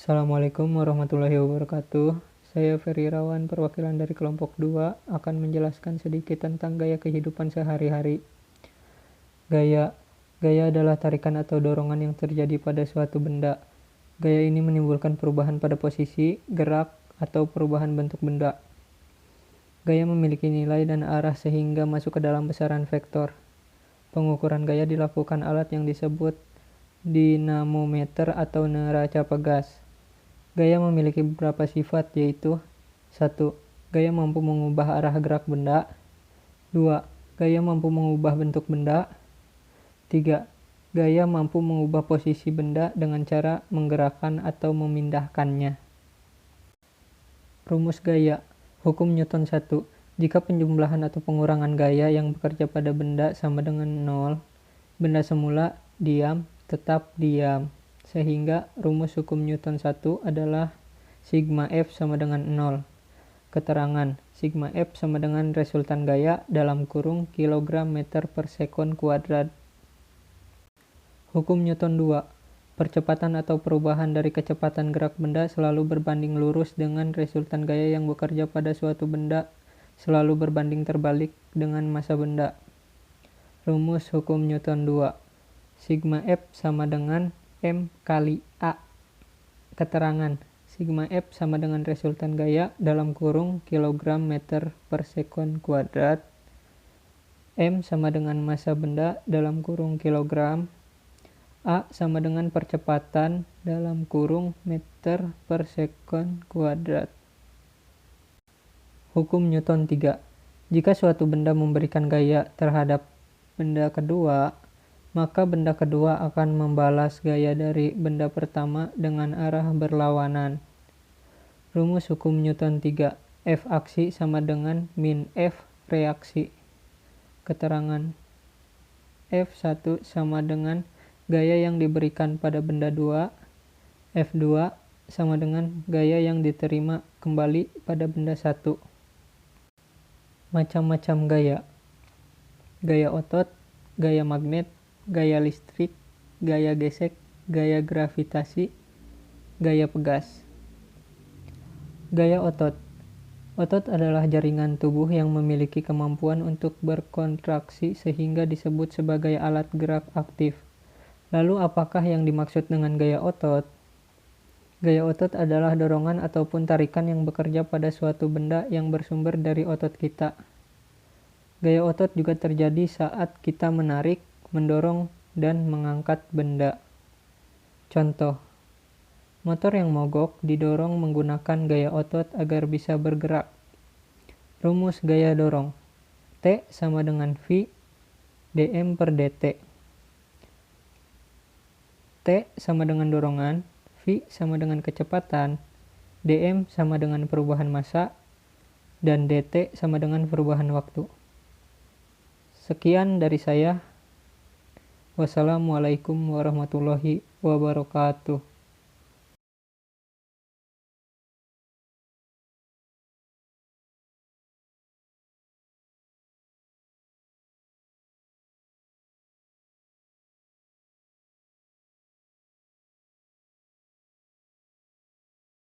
Assalamualaikum warahmatullahi wabarakatuh. Saya Ferry Irawan, perwakilan dari kelompok 2, akan menjelaskan sedikit tentang gaya kehidupan sehari-hari. Gaya adalah tarikan atau dorongan yang terjadi pada suatu benda. Gaya ini menimbulkan perubahan pada posisi, gerak, atau perubahan bentuk benda. Gaya memiliki nilai dan arah sehingga masuk ke dalam besaran vektor. Pengukuran gaya dilakukan alat yang disebut dinamometer atau neraca pegas. Gaya memiliki beberapa sifat, yaitu 1. Gaya mampu mengubah arah gerak benda. 2. Gaya mampu mengubah bentuk benda. 3. Gaya mampu mengubah posisi benda dengan cara menggerakkan atau memindahkannya. Rumus gaya. Hukum Newton 1. Jika penjumlahan atau pengurangan gaya yang bekerja pada benda sama dengan 0, benda semula diam tetap diam. Sehingga rumus hukum Newton 1 adalah sigma F sama dengan 0. Keterangan, sigma F sama dengan resultan gaya dalam kurung kilogram meter per sekon kuadrat. Hukum Newton 2. Percepatan atau perubahan dari kecepatan gerak benda selalu berbanding lurus dengan resultan gaya yang bekerja pada suatu benda selalu berbanding terbalik dengan massa benda. Rumus hukum Newton 2. Sigma F sama dengan M kali A. Keterangan, sigma F sama dengan resultan gaya dalam kurung kilogram meter per sekon kuadrat. M sama dengan massa benda dalam kurung kilogram. A sama dengan percepatan dalam kurung meter per sekon kuadrat. Hukum Newton 3. Jika suatu benda memberikan gaya terhadap benda kedua, maka benda kedua akan membalas gaya dari benda pertama dengan arah berlawanan. Rumus hukum Newton 3. F aksi sama dengan min F reaksi. Keterangan, F1 sama dengan gaya yang diberikan pada benda 2, F2 sama dengan gaya yang diterima kembali pada benda 1. Macam-macam gaya. Gaya otot, gaya magnet, gaya listrik, gaya gesek, gaya gravitasi, gaya pegas. Gaya otot. Otot adalah jaringan tubuh yang memiliki kemampuan untuk berkontraksi sehingga disebut sebagai alat gerak aktif. Lalu apakah yang dimaksud dengan gaya otot? Gaya otot adalah dorongan ataupun tarikan yang bekerja pada suatu benda yang bersumber dari otot kita. Gaya otot juga terjadi saat kita menarik, mendorong, dan mengangkat benda. Contoh, motor yang mogok didorong menggunakan gaya otot agar bisa bergerak. Rumus gaya dorong. T sama dengan V dm per dt. T sama dengan dorongan, V sama dengan kecepatan, dm sama dengan perubahan massa, dan dt sama dengan perubahan waktu. Sekian dari saya. Wassalamualaikum warahmatullahi wabarakatuh.